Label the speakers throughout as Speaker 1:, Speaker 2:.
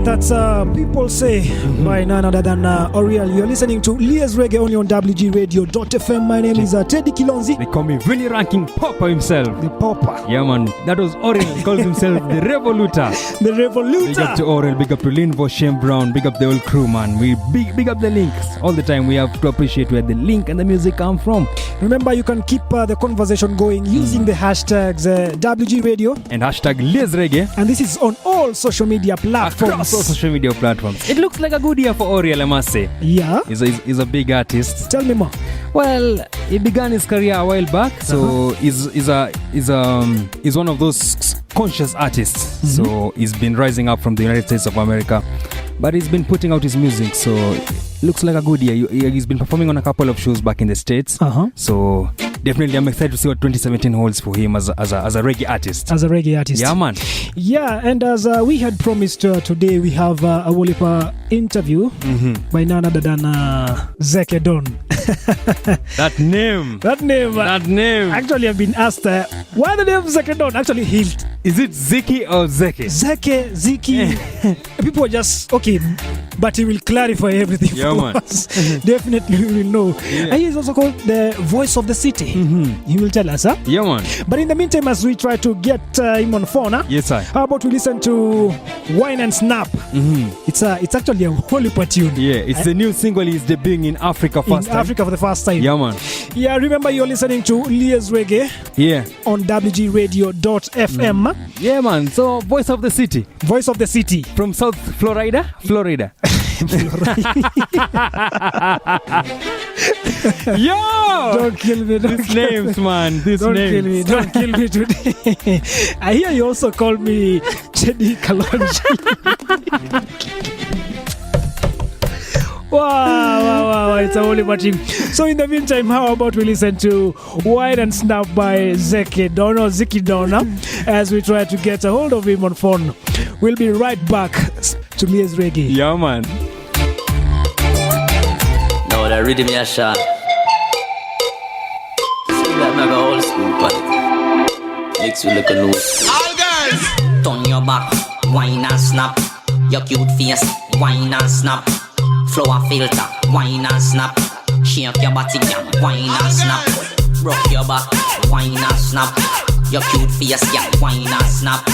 Speaker 1: That's People Say by none other than Oriel. You're listening to Lia's Reggae only on WGRadio.fm. My name is Teddy Kilonzi.
Speaker 2: They call me really ranking Papa himself.
Speaker 1: The Papa.
Speaker 2: Yeah, man. That was Oriel. He calls himself the Revoluta.
Speaker 1: The Revoluta.
Speaker 2: Big up to Oriel. Big up to Linvo, Shane Brown. Big up the whole crew, man. We big up the links. All the time we have to appreciate where the link and the music come from.
Speaker 1: Remember, you can keep the conversation going using the hashtags WG Radio
Speaker 2: and hashtag Lia's Reggae.
Speaker 1: And this is on all social media platforms.
Speaker 2: Across all social media platforms. It looks like a good year for Oriel, I must say.
Speaker 1: Yeah.
Speaker 2: He's a big artist.
Speaker 1: Tell me more.
Speaker 2: Well, he began his career a while back, so he's one of those conscious artists. So he's been rising up from the United States of America, but he's been putting out his music. So looks like a good year. He's been performing on a couple of shows back in the States. So definitely I'm excited to see what 2017 holds for him as a reggae artist.
Speaker 1: As a reggae artist.
Speaker 2: Yeah, man.
Speaker 1: Yeah, and as we had promised today, we have a Wolipa interview by none other than ZekeDon.
Speaker 2: That name.
Speaker 1: Actually, I've been asked why the name ZekeDon. Actually,
Speaker 2: is it Zeke or Zeke?
Speaker 1: Zeke. People are just okay, but he will clarify everything for us. Definitely, we will know. Yeah. And he is also called the voice of the city. He will tell us, huh?
Speaker 2: Yeah, man.
Speaker 1: But in the meantime, as we try to get him on phone,
Speaker 2: yes, sir.
Speaker 1: How about we listen to Wine and Snap? It's actually a Wolipa tune.
Speaker 2: Yeah, it's the new single he's debuting in Africa for
Speaker 1: the first time.
Speaker 2: Yeah, man.
Speaker 1: Yeah, remember you're listening to Lia's Reggae.
Speaker 2: Yeah. On
Speaker 1: WGRadio.fm.
Speaker 2: Yeah, man. So, voice of the city.
Speaker 1: Voice of the city.
Speaker 2: From South Florida. Yo!
Speaker 1: Don't kill me.
Speaker 2: These names, man.
Speaker 1: Don't kill me today. I hear you also call me Chedi Kalonji. Wow, it's a holy team. So in the meantime, how about we listen to Wine and Snap by ZekeDon or ZekeDon as we try to get a hold of him on phone. We'll be right back to Lia's Reggae.
Speaker 2: Yeah, man.
Speaker 3: No, that rhythm is shot. See that mega old school, but mix with like a loose.
Speaker 4: All girls!
Speaker 3: Turn your back, wine and snap. Your cute face, wine and snap. Flower filter, wine and snap. Shake your body, yeah, wine and snap. Rock your back, wine and snap. Your cute face, yeah, wine and snap.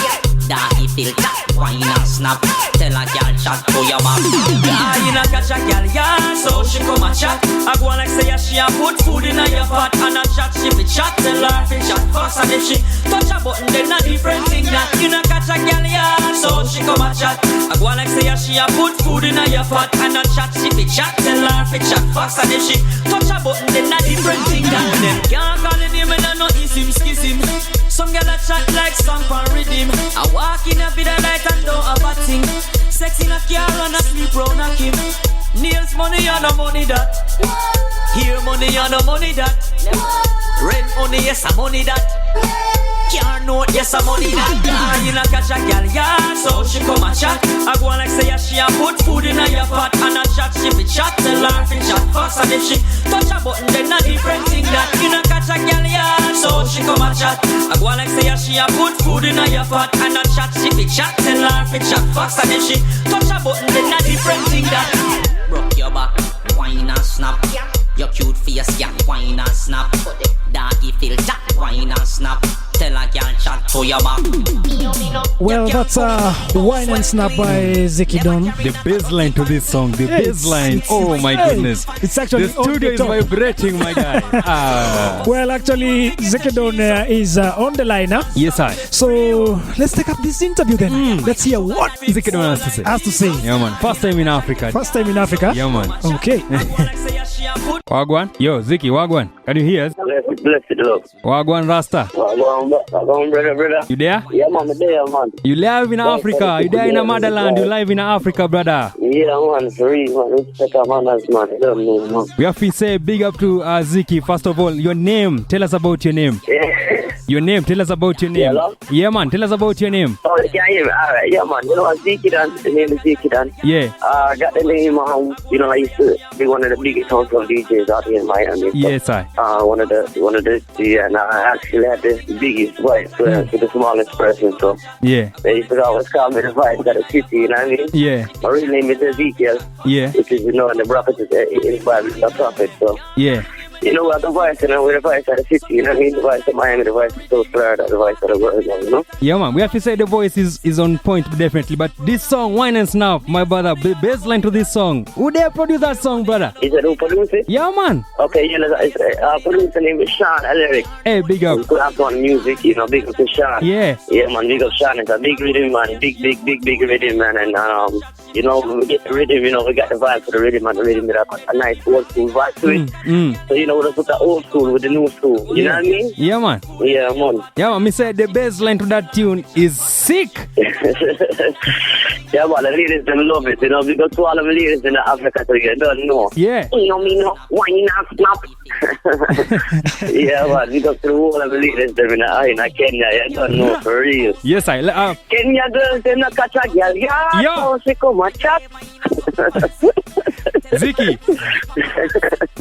Speaker 3: Daddy filter, wine and snap. Tell a girl chat to your back. Yeah, you know catch a girl, yeah, so she come a chat. I go like say yeah, she a put food in your pot and a chat, she be chat, tell her fi chat fast. And if she touch a button, then a different thing that. You know catch a girl, yeah, so she come a chat. I go like say yeah, she a put food in your pot and a chat, she be chat, tell her fi chat fast. And if she touch a button, then a different thing that. Them can't call him name and I know it's him, skiss him. Some girl a chat like song for rhythm. I walk in a bit of light and don't have a thing. Sex in a car and a sleep round a Kim. Nails money and no money that. Here money and no money that. Rent money, yes, a money that. Car note, yes, a money that. You know catch a girl, yeah, so she come a chat. I go like say yeah, she a put food in your pot and a chat, she be chat, tell her fi chat fast. And if she touch a button, then a different thing that. You know catch a girl, yeah, so she come a chat. I go like say yeah, she a put food in your pot and a chat, she be chat, tell her fi chat fast. And if she touch a button, then a different thing that. Rock your back, wine and snap. Your cute face, yeah, wine and snap. Daddy filter, wine and snap. Tell a girl chat to your back.
Speaker 1: Well, that's Wine and Snap by ZekeDon.
Speaker 2: The bass line to this song, bass line. Oh my goodness.
Speaker 1: It's actually
Speaker 2: the studio is vibrating, my guy.
Speaker 1: Well, actually, ZekeDon is on the line.
Speaker 2: Yes, I.
Speaker 1: So let's take up this interview then. Let's hear what
Speaker 2: ZekeDon has to say. Yeah, man. First time in Africa. Yeah, man.
Speaker 1: Okay.
Speaker 2: Wagwan. Yo, Zeke, Wagwan. Can you hear us?
Speaker 4: Blessed love.
Speaker 2: Wagwan Rasta.
Speaker 4: Wagwan, brother.
Speaker 2: You there?
Speaker 4: Yeah, man, I'm there, man.
Speaker 2: You live in Africa. You there in the motherland. You live in Africa, brother.
Speaker 4: Yeah, man. For real, man. Respect our manners, man. I don't know, man.
Speaker 2: We have to say big up to Zeke. First of all, your name. Tell us about your name.
Speaker 4: Yeah.
Speaker 2: Your name, tell us about your name.
Speaker 4: Hello?
Speaker 2: Yeah, man, tell us about your name.
Speaker 4: Oh, you can hear me? All right, yeah, man. You know, ZekeDon, the name is ZekeDon.
Speaker 2: Yeah.
Speaker 4: I got the name, you know, I used to be one of the biggest household DJs out here in Miami.
Speaker 2: Yes, I.
Speaker 4: One of the, yeah, and I actually had the biggest voice to the smallest person, so.
Speaker 2: Yeah.
Speaker 4: They used to always call me the voice of the city, you know what I mean?
Speaker 2: Yeah.
Speaker 4: My real name is Ezekiel.
Speaker 2: Yeah.
Speaker 4: Which is, you know, and the prophet is the Bible, the prophet, so.
Speaker 2: Yeah.
Speaker 4: You know what, the voice, you know, we're the voice of the city, you know what I mean? The voice of Miami, the voice of South Florida, the voice of the world, you know?
Speaker 2: Yeah, man, we have to say the voice is on point, definitely. But this song, Wine and Snap, my brother, baseline to this song. Who they produce that song, brother?
Speaker 4: Is it who produced it?
Speaker 2: Yeah, man.
Speaker 4: Okay, you know, producer name is Sean Aleric.
Speaker 2: Hey, big up.
Speaker 4: We could have done music, you know, big up to Sean.
Speaker 2: Yeah.
Speaker 4: Yeah, man, big up Sean. It's a big rhythm, man. Big rhythm, man. And, you know, when we get the rhythm, you know, we got the vibe for the rhythm, and the rhythm with a nice old school vibe to it. So, you know, we just put the old school with the new school. You know what I mean?
Speaker 2: Yeah, man.
Speaker 4: Yeah, man.
Speaker 2: Yeah, man, me said the bass line to that tune is sick.
Speaker 4: Yeah, man, the ladies, them love it, you know, because to all of the ladies in Africa, so you don't know.
Speaker 2: Yeah.
Speaker 4: You know me, no, wine and snap. Yeah, man, because to all of the ladies, them in Kenya, you don't know, for real.
Speaker 2: Yes, I.
Speaker 4: Kenya girls, they not catch a girl, yeah,
Speaker 2: Yeah.
Speaker 4: so she come and chat.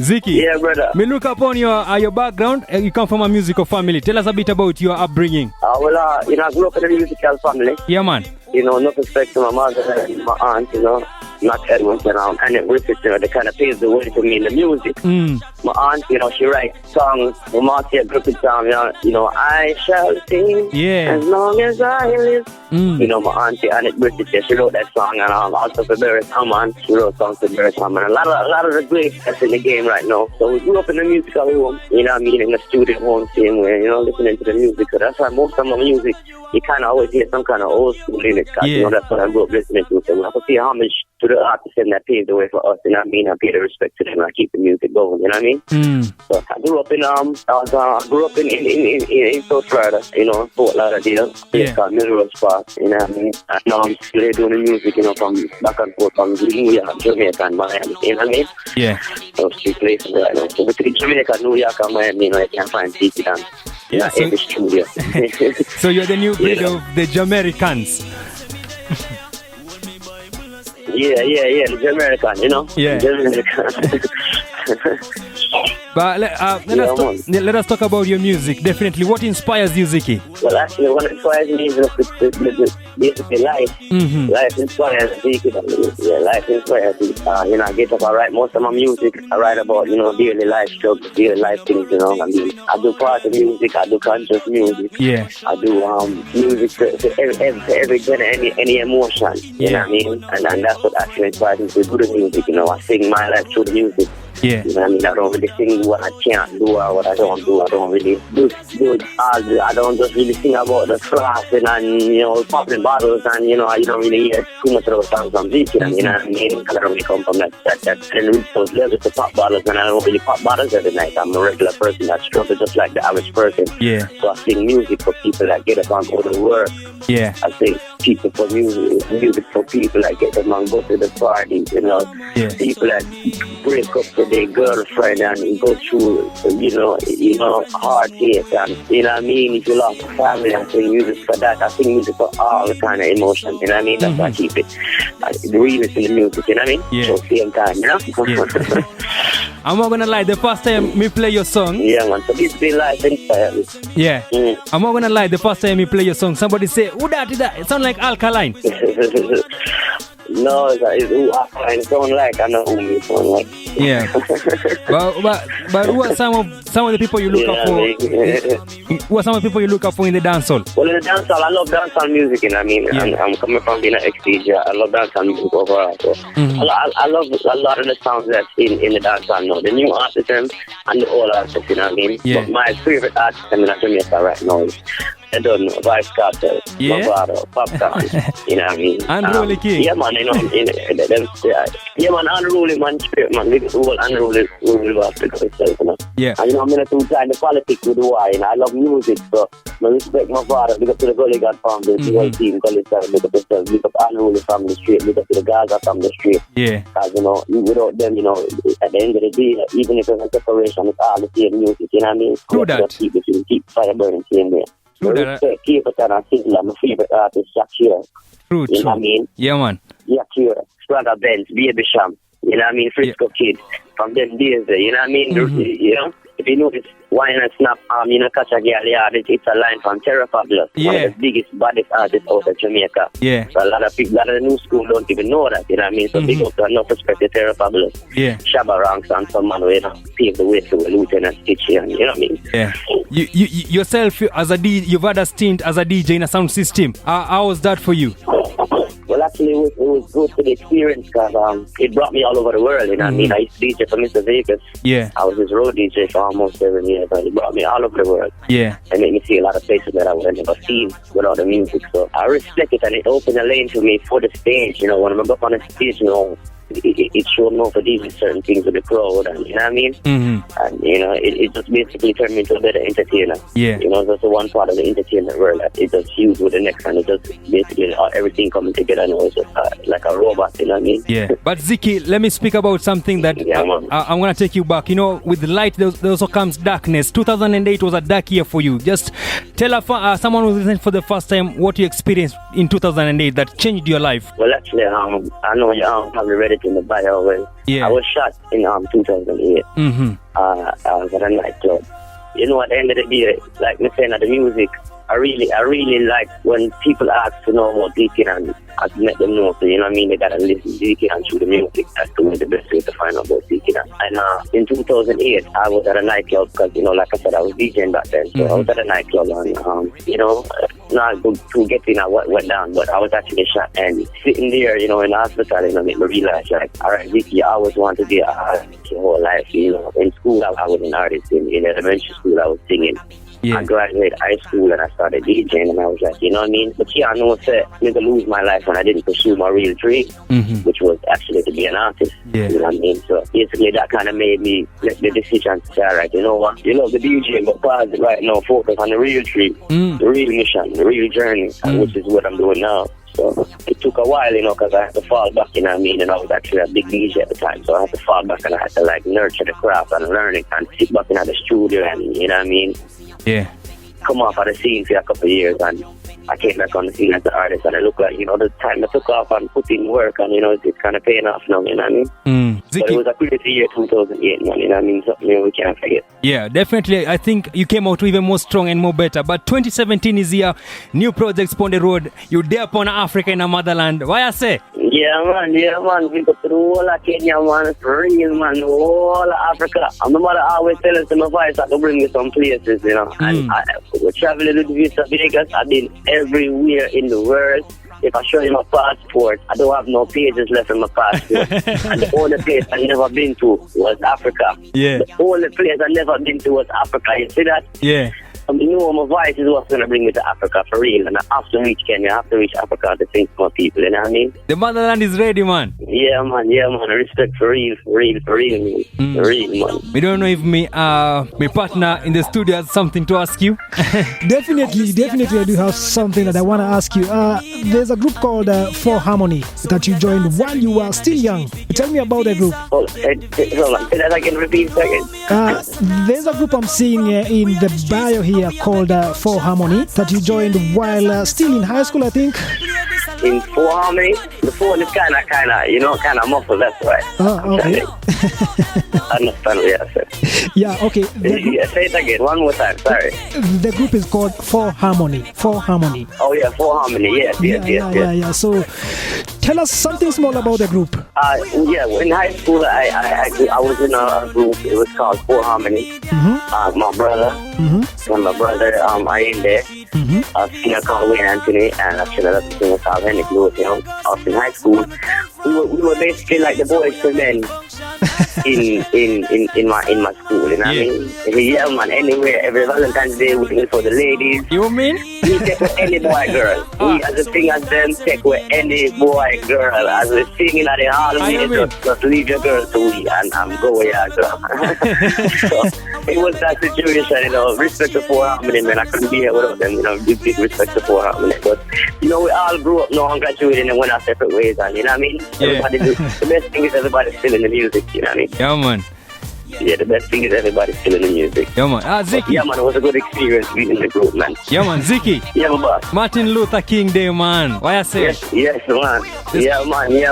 Speaker 2: Zeke.
Speaker 4: Yeah, brother.
Speaker 2: Me look upon your background. You come from a musical family. Tell us a bit about your upbringing.
Speaker 4: Well, you know, I grew up in a musical family.
Speaker 2: Yeah, man.
Speaker 4: You know, no respect to my mother and my aunt, you know, not everyone around. And it Griffith, you know, they kind of paved the way for me in the music. My aunt, you know, she writes songs. My mom, she a Griffith song, you know, I shall sing as long as I live. You know, my auntie Annette Griffith, yeah, she wrote that song, and also for Barry Hammond, she wrote songs for Barry Hammond. A lot of the greats that's in the game right now. So we grew up in the musical home, you know what I mean, in the studio home, same way, you know, listening to the music. So that's why most of my music, you kind of always hear some kind of old school in it, because, you know, that's what I grew up listening to. So we have to pay homage to the artists and that paved the way for us, you know what I mean? I pay the respect to them, and I keep the music going, you know what I mean? So I grew up in in South Florida, you know, Fort Lauderdale, place called Melrose Park, you know what I mean? And now I'm still doing the music, you know, from back and forth from New York, Jamaica, and Miami, you know what I mean?
Speaker 2: Yeah.
Speaker 4: So three places right now. So between Jamaica, New York, and Miami, you know, you can find ZekeDon.
Speaker 2: Yeah,
Speaker 4: in the studio.
Speaker 2: So you're the new breed of the Jamaicans.
Speaker 4: Yeah, the Jamaican, you know?
Speaker 2: Yeah.
Speaker 4: Jamaican.
Speaker 2: But let us talk about your music. Definitely, what inspires you, Zeke?
Speaker 4: Well, actually, what inspires me is basically life. Life inspires me. Yeah, life inspires me. You know, I get up, I write most of my music. I write about, you know, daily life struggles, daily life things, you know. I mean, I do part of music, I do conscious music.
Speaker 2: Yeah.
Speaker 4: I do music to every any emotion. You know what I mean? And that's what actually inspires me to do the music. You know, I sing my life through the music.
Speaker 2: Yeah.
Speaker 4: You know what I mean? I don't really sing what I can't do or what I don't do. I don't really do I don't just really sing about the flashing and, you know, popping bottles, and, you know, you don't really hear too much of those songs from Zeke, you know what I mean? Because I don't really come from that and reach those levels to pop bottles, and I don't really pop bottles every night. I'm a regular person that struggles just like the average person.
Speaker 2: Yeah.
Speaker 4: So I sing music for people that get up and go to work.
Speaker 2: Yeah.
Speaker 4: I sing music for people that get up and go to the parties, you know.
Speaker 2: Yeah.
Speaker 4: People that break up with their girlfriend and go through, you know, heartache, and, you know what I mean? If you lost a family, I sing music for that. I sing music for all the kind of emotions, you know what I mean? That's why I keep it. The realness in the music, you know what I mean?
Speaker 2: Yeah.
Speaker 4: So same time, you know?
Speaker 2: Yeah. I'm not gonna lie, the first time me play your song.
Speaker 4: Yeah, man. So this be life inspired.
Speaker 2: Yeah. I'm not gonna lie, the first time me play your song, somebody say, who that is that? It sound like Alkaline.
Speaker 4: No, it's Alkaline. It sound like, I know who you sound like.
Speaker 2: Yeah. but who are some of the people you look up for? Who are some of the people you look up for in the dancehall?
Speaker 4: Well, in the dancehall, I love dancehall music, you know what I mean?
Speaker 2: Yeah.
Speaker 4: I'm coming from being an ex-DJ. I love dancehall music overall. So I love a lot of the sounds that's in the dancehall now. The new artists and the old artists, you know what I mean?
Speaker 2: Yeah.
Speaker 4: But my favorite artist in Jamaica right now is I don't know, Vice Cartel,
Speaker 2: Yeah.
Speaker 4: Lavado, Popcorn, you know what I mean?
Speaker 2: Unruly King.
Speaker 4: Yeah, man, you know, yeah, man, unruly man, straight, man, we all unruly Africa itself, you know?
Speaker 2: Yeah.
Speaker 4: And, you know, I'm in too time the politics with the why, and I love music, so I respect my father, because to the Gully God family, the whole team, Gully Style, because itself, because unruly family street, because to the Gaza family street.
Speaker 2: Yeah.
Speaker 4: Because, you know, without them, you know, at the end of the day, even if there's a separation, it's all the same music, you know what I mean?
Speaker 2: True that.
Speaker 4: Keep fire burning same way.
Speaker 2: True that.
Speaker 4: Respect Capleton and Sizzler, my favorite artist, Shakira.
Speaker 2: True,
Speaker 4: You know what I mean?
Speaker 2: Yeah, man.
Speaker 4: Shakira, Swagger Benz, Baby Sham, you know what I mean? Frisco Kid, from them days there, you know what I mean? You know, if you notice, Wine and Snap, you know, catch a girl, yeah, it's a line from Terra Fabulous, one of the biggest, baddest artists out of Jamaica.
Speaker 2: Yeah.
Speaker 4: So a lot of people, a lot of the new school don't even know that, you know what I mean? So big up to enough respect to Terra Fabulous.
Speaker 2: Yeah.
Speaker 4: Shabba Ranks and some man who, you know, paved the way to a Lieutenant Stitchy, and you know what I mean?
Speaker 2: Yeah. You yourself as a DJ, you've had a stint as a DJ in a sound system. How was that for you?
Speaker 4: Well, actually, it was good for the experience because it brought me all over the world, you know what I mean? I used to DJ for Mr. Vegas.
Speaker 2: Yeah.
Speaker 4: I was his road DJ for almost 7 years, and it brought me all over the world.
Speaker 2: Yeah.
Speaker 4: And made me see a lot of places that I would have never seen without the music. So I respect it, and it opened a lane for me for the stage. You know, when I go up on the stage, you know, it showed me for doing certain things with the crowd, and you know what I mean?
Speaker 2: Mm-hmm.
Speaker 4: And you know, it just basically turned me into a better entertainer.
Speaker 2: Yeah.
Speaker 4: You know, that's the one part of the entertainment world that it just fused with the next, and it just basically everything coming together, and it was just like a robot. You know what I mean?
Speaker 2: Yeah. But Zeke, let me speak about something that I'm gonna take you back. You know, with the light, there also comes darkness. 2008 was a dark year for you. Just tell someone who's listening for the first time what you experienced in 2008 that changed your life.
Speaker 4: Well, actually, I know you probably read it in the bio. Well,
Speaker 2: Yeah.
Speaker 4: I was shot in 2008.
Speaker 2: Mm-hmm.
Speaker 4: I was at a nightclub. You know, at the end of the day, like me saying, at the music, I really like when people ask to know about ZekeDon, and I let them know. So, you know what I mean? They gotta listen to ZekeDon through the music. That's the best way to find out about ZekeDon. And in 2008, I was at a nightclub because, you know, like I said, I was DJing back then. So I was at a nightclub, and, you know, not to get in what went down, but I was actually shot. And sitting there, you know, in the hospital, you know, made me realize, like, all right, Zeke, I always wanted to be an artist your whole life. You know, in school, I was an artist. In elementary school, I was singing.
Speaker 2: Yeah.
Speaker 4: I graduated high school and I started DJing, and I was like, you know what I mean? But yeah, I know it's going to lose my life when I didn't pursue my real dream, which was actually to be an artist.
Speaker 2: Yeah.
Speaker 4: You know what I mean? So basically that kind of made me make the decision to say, all right, you know what? You love the DJing, but pause it right now, focus on the real dream, the real mission, the real journey, which is what I'm doing now. So it took a while, you know, because I had to fall back, you know what I mean? And I was actually a big DJ at the time, so I had to fall back and I had to like nurture the craft and learn it and sit back in the studio and, you know what I mean?
Speaker 2: Yeah.
Speaker 4: Come off of the scene for a couple of years, and I came back on the scene as an artist, and I look like, you know, the time I took off and put in work, and, you know, it's kind of paying off now, you know what I mean? But it was a crazy year, 2008, man, you know what I mean? Something, you know, we can't forget.
Speaker 2: Yeah, definitely. I think you came out even more strong and more better. But 2017 is here. New projects on the road. You're there upon Africa in the motherland. Why I say?
Speaker 4: Yeah, man. We go to the whole of Kenya, man. For real, man. The whole of Africa. And my mother always tells us to my voice that to bring me some places, you know. And we're traveling with Visa Vegas. I've been everywhere in the world. If I show you my passport, I don't have no pages left in my passport. And the only place I never been to was Africa.
Speaker 2: Yeah.
Speaker 4: The only place I never been to was Africa. You see that?
Speaker 2: Yeah.
Speaker 4: You know, my voice is what's going to bring me to Africa for real. And I have to reach Kenya, I have to reach Africa to think for people, you know what I mean?
Speaker 2: The motherland is ready, man.
Speaker 4: Yeah, man. Respect for real, man. For real, man.
Speaker 2: We don't know if my partner in the studio has something to ask you.
Speaker 1: Definitely I do have something that I want to ask you. There's a group called 4 Harmony that you joined while you were still young. Tell me about the group.
Speaker 4: Oh, say that again, repeat second.
Speaker 1: There's a group I'm seeing in the bio here called 4 Harmony that you joined while still in high school, I think.
Speaker 4: In 4 Harmony, the phone is kind of muffled, that's right.
Speaker 1: Oh, okay.
Speaker 4: I understand what you said.
Speaker 1: Yeah, okay.
Speaker 4: Say it again, one more time, sorry.
Speaker 1: The group is called 4 Harmony. 4 Harmony.
Speaker 4: Oh, yeah, 4 Harmony, yes.
Speaker 1: Yeah. So, tell us something small about the group.
Speaker 4: In high school, I was in a group, it was called 4 Harmony. My brother, and my brother, I in there. A singer called Wayne Anthony, and actually another singer called Henry Lewis, you know. I was in high school. We were basically like the boys to men. in my school, you know what I mean? Yeah, man, anywhere, every Valentine's Day we sing for the ladies.
Speaker 2: You mean?
Speaker 4: We take with any boy, girl. We as a singers them take with any boy, girl. As we singing at the hall, just leave your girl to we and go where you go. So it was that situation, you know, respect to Four Harmony, man. I couldn't be here without them, you know, big respect to Four Harmony. But, you know, we all grew up now and graduated and went our separate ways, and you know what I mean? The best thing is everybody's still in the music, you know what I mean?
Speaker 2: Yeah, man.
Speaker 4: Yeah, the best thing is everybody's still in the music.
Speaker 2: Yeah, man. Zeke.
Speaker 4: Yeah, man, it was a good experience being in the group, man.
Speaker 2: Yeah, man. Zeke.
Speaker 4: Yeah, my boss.
Speaker 2: Martin Luther King Day, man. Why I say?
Speaker 4: Yes, man. Yeah,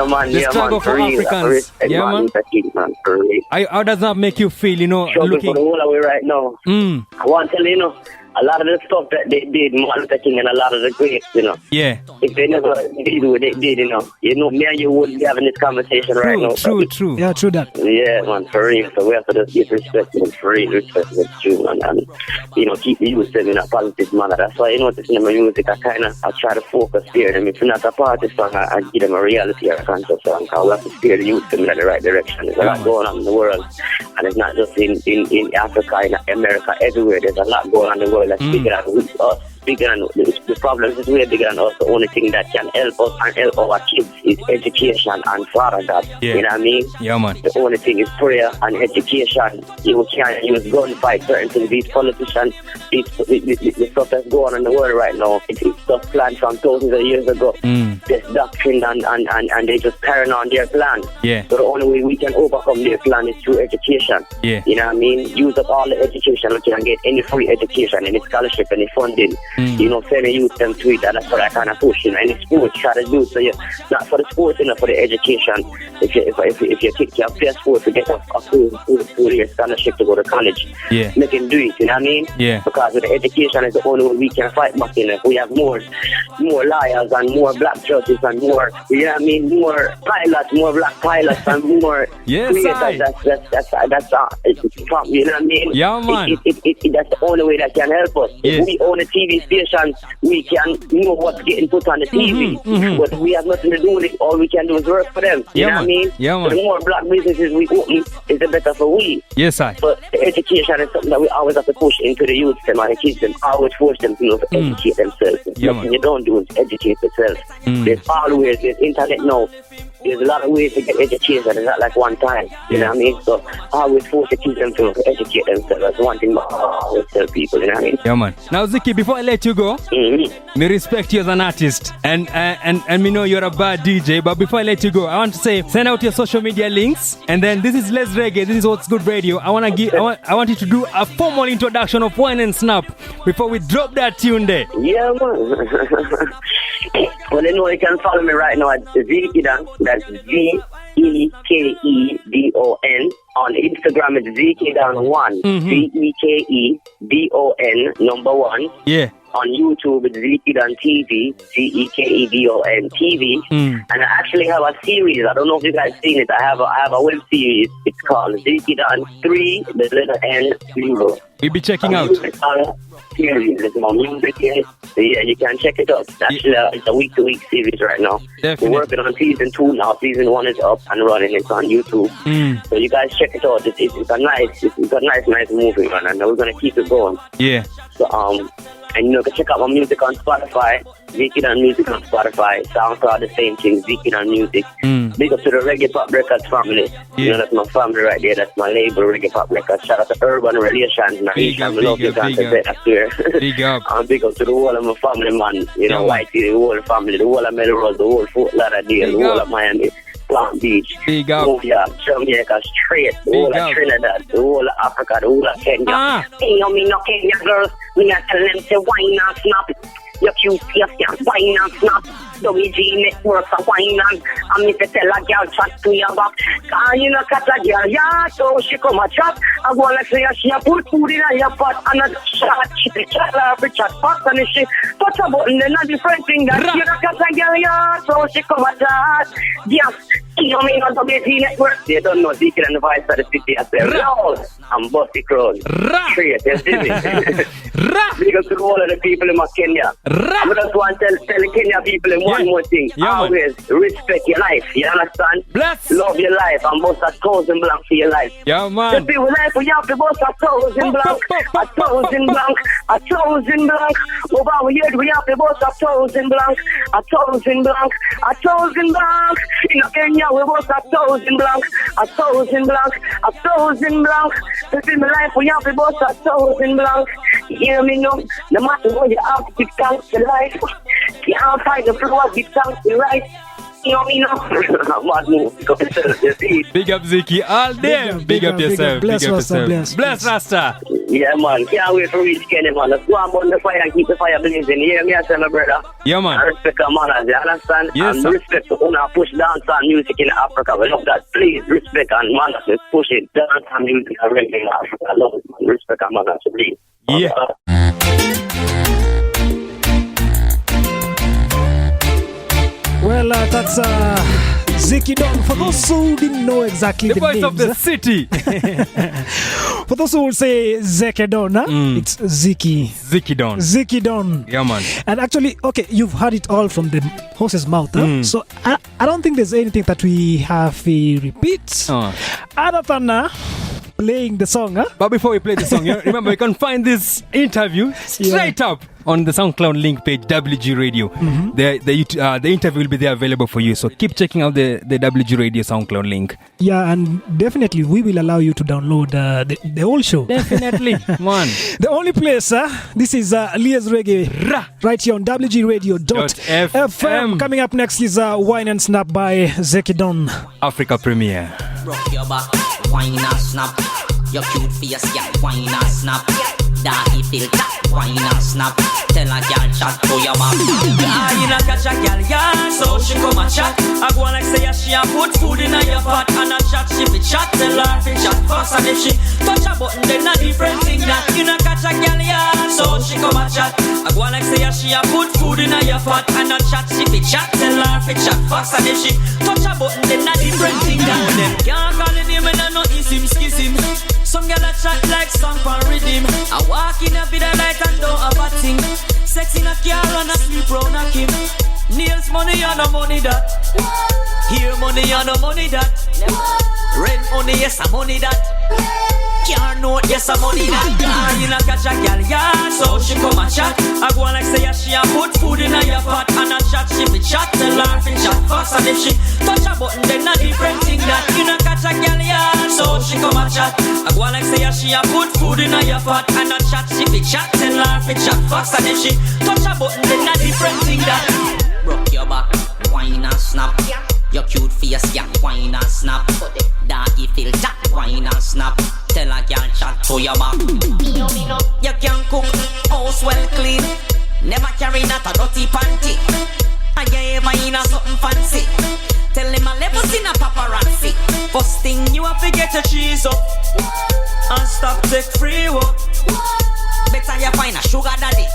Speaker 4: man.
Speaker 2: The struggle for Africans. Yeah, man.
Speaker 4: Luther King, man, for real.
Speaker 2: How does that make you feel, you know,
Speaker 4: Struggle
Speaker 2: looking...
Speaker 4: for the whole away right now. I want to tell you, know, a lot of the stuff that they did, Martin Luther King and a lot of the greats, you know.
Speaker 2: Yeah.
Speaker 4: If they never did what they did, you know, me and you wouldn't be having this conversation right now.
Speaker 2: True.
Speaker 1: Yeah, true that.
Speaker 4: Yeah, man, for real. So we have to just give respect to them, for real, respect to them, true, man. And, you know, keep the youth in a positive manner. That's why, you know, in my music, I try to focus here. And if it's not a party song, I give them a reality or a concept song. Because we have to steer the youth in the right direction. There's a lot going on in the world. And it's not just in Africa, in America, everywhere. There's a lot going on in the world that's bigger than us. Bigger than the problems is way bigger than us. The only thing that can help us and help our kids is education and Father God.
Speaker 2: Yeah.
Speaker 4: You know what I mean?
Speaker 2: Yeah, man.
Speaker 4: The only thing is prayer and education. You can't use gunfight certain things. These politicians, the stuff that's going on in the world right now, it's stuff planned from thousands of years ago. This doctrine and they just carrying on their plan.
Speaker 2: Yeah.
Speaker 4: So the only way we can overcome their plan is through education.
Speaker 2: Yeah.
Speaker 4: You know what I mean? Use up all the education we can get, any free education, any scholarship, any funding. You know, send the youth them to it, and that's what I kind of push. You know, any sports try to do so. You not for the sports, you know, for the education. If your kid can play sports to get a full year scholarship to go to college, they can do it. You know what I mean?
Speaker 2: Yeah.
Speaker 4: Because with the education is the only way we can fight back. You know, if we have more liars and more black judges and more, you know what I mean, more pilots, more black pilots and more creators. That's you know what I mean?
Speaker 2: Yeah, man.
Speaker 4: That's the only way that can help us. If we own a TV station, we can know what's getting put on the TV. But we have nothing to do with it. All we can do is work for them. You know what I mean?
Speaker 2: Yeah, man.
Speaker 4: The more black businesses we open, is the better for we.
Speaker 2: Yes, I.
Speaker 4: But the education is something that we always have to push into the youth and the kids. Them always force them to educate themselves. Nothing you don't do is educate yourself. There's internet now. There's a lot of ways to get education. It's not like one time. You know what I mean? So I always force the kids them to educate themselves. That's one thing I always tell people. You know what I mean?
Speaker 2: Yeah, man. Now, Zeke, before I let you go, me respect you as an artist, and me know you're a bad DJ. But before I let you go, I want to say send out your social media links, and then this is Let's Reggae. This is What's Good Radio. I want you to do a formal introduction of Wine and Snap before we drop that tune there.
Speaker 4: Yeah, man. Well, you know you can follow me right now at ZekeDon. That's ZekeDon. On Instagram, it's ZekeDon1. ZekeDon number 1.
Speaker 2: Yeah.
Speaker 4: On YouTube, it's ZekeDon TV, ZekeDon TV. And I actually have a series. I don't know if you guys seen it. I have a web series. It's called ZekeDon 3, the letter N, 0.
Speaker 2: We'll be checking out.
Speaker 4: Series. It's my music here. So yeah, you can check it out. Actually, it's a week-to-week series right now.
Speaker 2: Definitely.
Speaker 4: We're working on season 2 now. Season 1 is up and running. It's on YouTube. So you guys check it out. It's a nice movie, man. And we're gonna keep it going.
Speaker 2: Yeah.
Speaker 4: So and you can check out my music on Spotify. ZekeDon Music on Spotify. SoundCloud, the same thing. ZekeDon Music. Big up to the Reggae Pop Records family. You know, that's my family right there. That's my label, Reggae Pop Records. Shout out to Urban Relations.
Speaker 2: Big up.
Speaker 4: Big up to the whole of my family, man. You know, Whitey, the whole family, the whole of Melrose, the whole Fort Lauderdale, the whole of Miami, Palm Beach,
Speaker 2: Big up.
Speaker 4: Jamaica, straight, the whole of Trinidad, the whole of Africa, the whole of Kenya. Hey, me no Kenya girls. We not tell them to wine and snap. You're cute, yes, wine and snap. WG Network for wine and me to tell a girl chat to your back. Cause you know cat a girl, yeah, so she come a chat. I go like say she a put food in your pot and a chat. She chat every chat pot and she touch a button then a different thing that you know cat a girl, yeah, so she come a chat. Yes, You know me on WT Network? They don't know Zeke and the voice of the city. I say, Lord, I'm Busty Crown. Straight, you see me? Because to all of the people in Kenya. I just want to tell the Kenya people one more thing. Always respect your life. You understand?
Speaker 2: Bless.
Speaker 4: Love your life and bust 1,000 blank for your life.
Speaker 2: Yeah, man.
Speaker 4: The people life, we have to bust 1,000 blank. 1,000 blank. 1,000 blank. Over here, we have to bust 1,000 blank. 1,000 blank. 1,000 blank. In Kenya, we bust 1,000 blank. 1,000 blank. 1,000 blank. To see my life, we have to bust 1,000 blank. You hear me now? No matter what you have to give thanks to life. You can't find the floor, give thanks to life. You know me now? Mad move.
Speaker 2: Big up Zeke all day. Big up yourself.
Speaker 1: Bless Rasta.
Speaker 2: Bless Rasta.
Speaker 4: Yeah, man. Can't wait for reach Kenny, man. Let's go and burn the fire and keep the fire blazing. You hear me? I tell my brother.
Speaker 2: Yeah, man.
Speaker 4: I respect our manners, you understand?
Speaker 2: Yes,
Speaker 4: and
Speaker 2: sir.
Speaker 4: respect to who push dancehall music in Africa. We love that. Please, respect and manners. Let's push it. Dancehall music and reggae in Africa. I love it, man. Respect our manners, please.
Speaker 2: Yeah.
Speaker 1: Well, that's ZekeDon. For those who didn't know exactly the
Speaker 2: voice
Speaker 1: names,
Speaker 2: of the city.
Speaker 1: for those who will say ZekeDon, it's Zeke.
Speaker 2: ZekeDon.
Speaker 1: ZekeDon.
Speaker 2: Yeah, man.
Speaker 1: And actually, okay, you've heard it all from the horse's mouth. So I don't think there's anything that we have to repeat other than playing the song.
Speaker 2: But before we play the song, remember you can find this interview straight up on the SoundCloud link page, WG Radio. The interview will be there available for you. So keep checking out the WG Radio SoundCloud link.
Speaker 1: Yeah, and definitely we will allow you to download the whole show.
Speaker 2: Definitely, man.
Speaker 1: The only place, this is Leah's Reggae right here on WGRadio.fm. Coming up next is Wine and Snap by ZekeDon.
Speaker 2: Africa premiere.
Speaker 3: Rock your back, wine and snap. Your cute face, yeah, wine and snap. Daddy filter, wine and snap. Tell a girl chat to your back. You not catch a girl, yeah, so she come and chat. I go like say she a put food in your pot and a chat, she fi chat, tell her fi chat fast. And if she touch a button, then a different thing that. You not catch a girl, yeah, so she come and chat. I go like say she a put food in your pot and a chat, she fi chat, tell her fi chat fast. And if she touch a button, then a different thing that. Them can't call it him and I know it's him, skiss him. Some girl a chat like song for rhythm. I walk in a bit of light and don't have a thing. Sex in a car and a sleep round a Kim. Nails money and no money that. Hair money and no money that. Rent money, yes, a money that. Car note, yes, a money that. You not catch a girl, yeah, so she come and chat. I go like say she a put food in your pot and a chat, she fi chat, tell her fi chat fast. And if she touch a button, then a different thing that. You not catch a girl, yeah, so she come and chat. I go like say she a put food in your pot and a chat, she fi chat, tell her fi chat fast. And if she touch a button, then a different thing that. Rock your back, wine and snap. Your cute face, yeah, wine and snap. Daddy filter, wine and snap. Tell a girl chat to your back. You can cook, house well clean. Never carry not a dirty panty. And you ever in a something fancy. Tell him a levels in a paparazzi. First thing you have to get your cheese up and stop take free work. Better you find a sugar daddy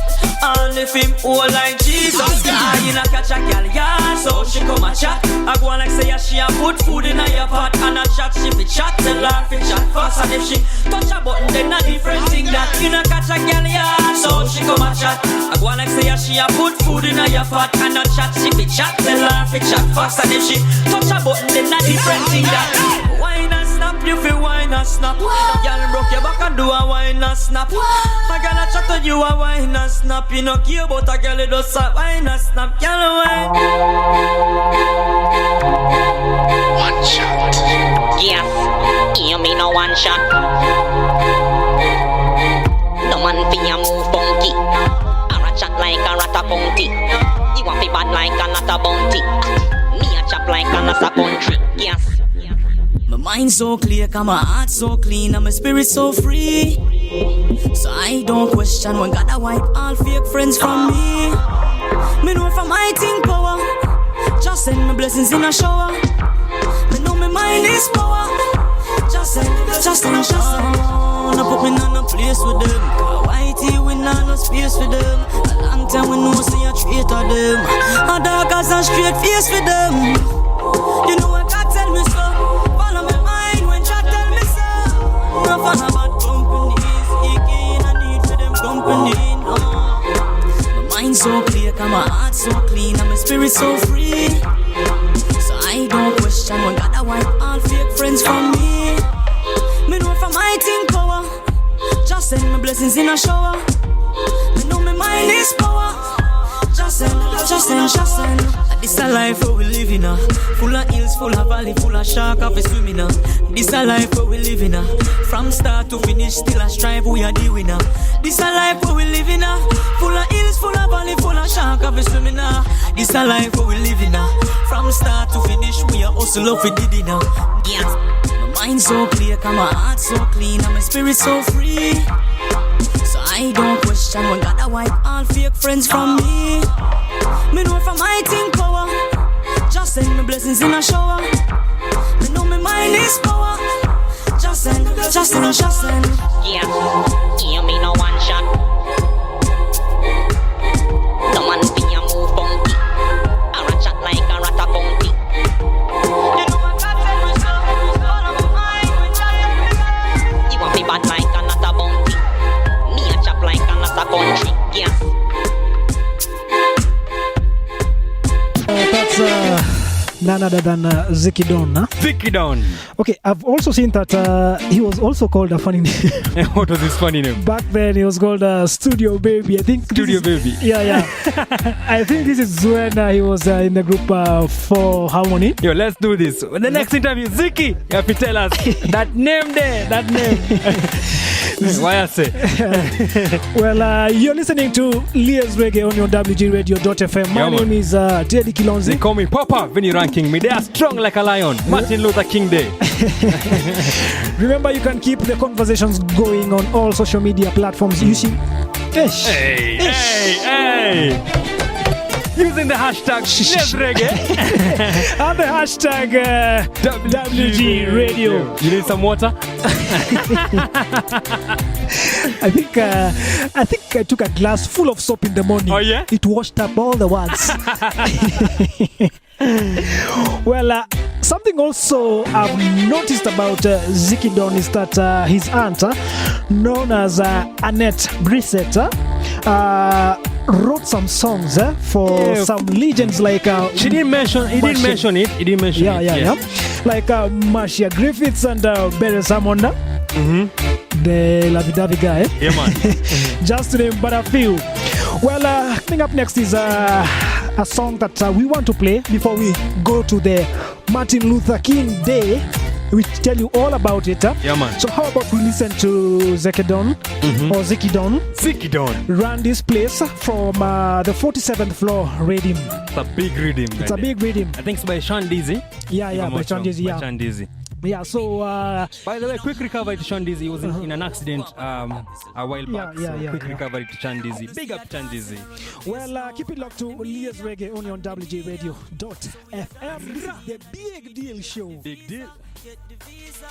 Speaker 3: and if him all like Jesus. You not catch a girl, yeah, so she come and chat. I go like say she a put food in your pot and a chat, she fi chat, tell her fi chat fast. And if she touch a button, then a different thing that. You not catch a girl, yeah, so she come and chat. I go like say she a put food in your pot and a chat, she fi chat, tell her fi chat fast. And if she touch a button, then a different thing that. Wine and snap, you fi wine and snap. Girl broke your back and do a wine and snap. A girl a chat to you a wine and snap. You no care about a girl, it does a wine and snap. Girl wine.
Speaker 5: One shot.
Speaker 3: Yes, hear me no one shot. No man fi a move funky. Or a chat like a rat a bounty. You want fi bad like a not a bounty. Me a chop like a not a country. Yes. My mind so clear, cause my heart so clean, and my spirit so free. So I don't question when God a wipe all fake friends from me. Me know from my think power. Just send me blessings in a shower. Me know my mind is power. Just send a shower. Now put me in a place with them. Whitey we not no space for them. A long time we know see a traitor them. A dark as a straight face for them. You know I got to
Speaker 6: One gotta wipe all fake friends from me. Me know from my thing power. Just send me blessings in a shower. Me know me mind is power. Just send. This a life where we live in full of hills, full of valley, full of shark of a swimming This a life where we live in from start to finish, still a strive we are the winner. This a life where we live in full of hills, full of valley, full of shark of a swimming This a life where we live in from start to finish, we are hustle up for the dinner. Yes, my mind so clear, cause my heart so clean, and my spirit so free. So I don't question when God a wipe all fake friends from me. Me know from my thing power. Just send me blessings in a shower. Me know me mind is power. Just send.
Speaker 3: Yeah, hear me no one shot. The man be a move funky. I rat chat like a rat a bounty. You know what God said me so. All of my mind when child. You want be bad like a not a bounty. Me a chop like a not a country. Yeah.
Speaker 1: That's none other than ZekeDon.
Speaker 2: ZekeDon.
Speaker 1: Okay, I've also seen that he was also called a funny name.
Speaker 2: What was his funny name?
Speaker 1: Back then, he was called Studio Baby. I think.
Speaker 2: Studio Baby.
Speaker 1: Yeah. I think this is when he was in the group for Harmony.
Speaker 2: Yo, let's do this. The next interview, Zeke, you have to tell us that name there. That name. Why I say?
Speaker 1: Well, you're listening to Leah's Reggae on your WGRadio.fm. My name is Teddy Kilonzi.
Speaker 2: They call me Papa when you're ranking me. They are strong like a lion. Martin Luther King Day.
Speaker 1: Remember, you can keep the conversations going on all social media platforms using
Speaker 2: Hey. Using the hashtag Leah's Reggae
Speaker 1: and the hashtag WG Radio.
Speaker 2: You need some water?
Speaker 1: I think I took a glass full of soap in the morning.
Speaker 2: Oh yeah?
Speaker 1: It washed up all the words. Well, something also I've noticed about ZekeDon is that his aunt, known as Annette Brissett, wrote some songs for some legends like
Speaker 2: he didn't mention it.
Speaker 1: Yeah. Like Marcia Griffiths and Barry Samonda. The lovey-dovey guy.
Speaker 2: Yeah, man.
Speaker 1: Just to name but a few. Well, coming up next is a song that we want to play before we go to the Martin Luther King Day. We tell you all about it.
Speaker 2: Yeah, man.
Speaker 1: So how about we listen to ZekeDon or ZekeDon?
Speaker 2: ZekeDon.
Speaker 1: Run this place from the 47th floor rhythm.
Speaker 2: It's a big rhythm.
Speaker 1: It's a big rhythm.
Speaker 2: I think it's by Sean Dizzy.
Speaker 1: Yeah, by Sean Dizzy.
Speaker 2: By Sean Dizzy.
Speaker 1: Yeah, so
Speaker 2: by the way, quick recovery to Sean Dizzy. He was in an accident a while back. Quick recovery to Sean Dizzy. Big up Sean Dizzy.
Speaker 1: Well, keep it locked to Leah's Reggae only on WGRadio.fm. This is the Big Deal Show.
Speaker 2: Big deal.
Speaker 6: Get the visa.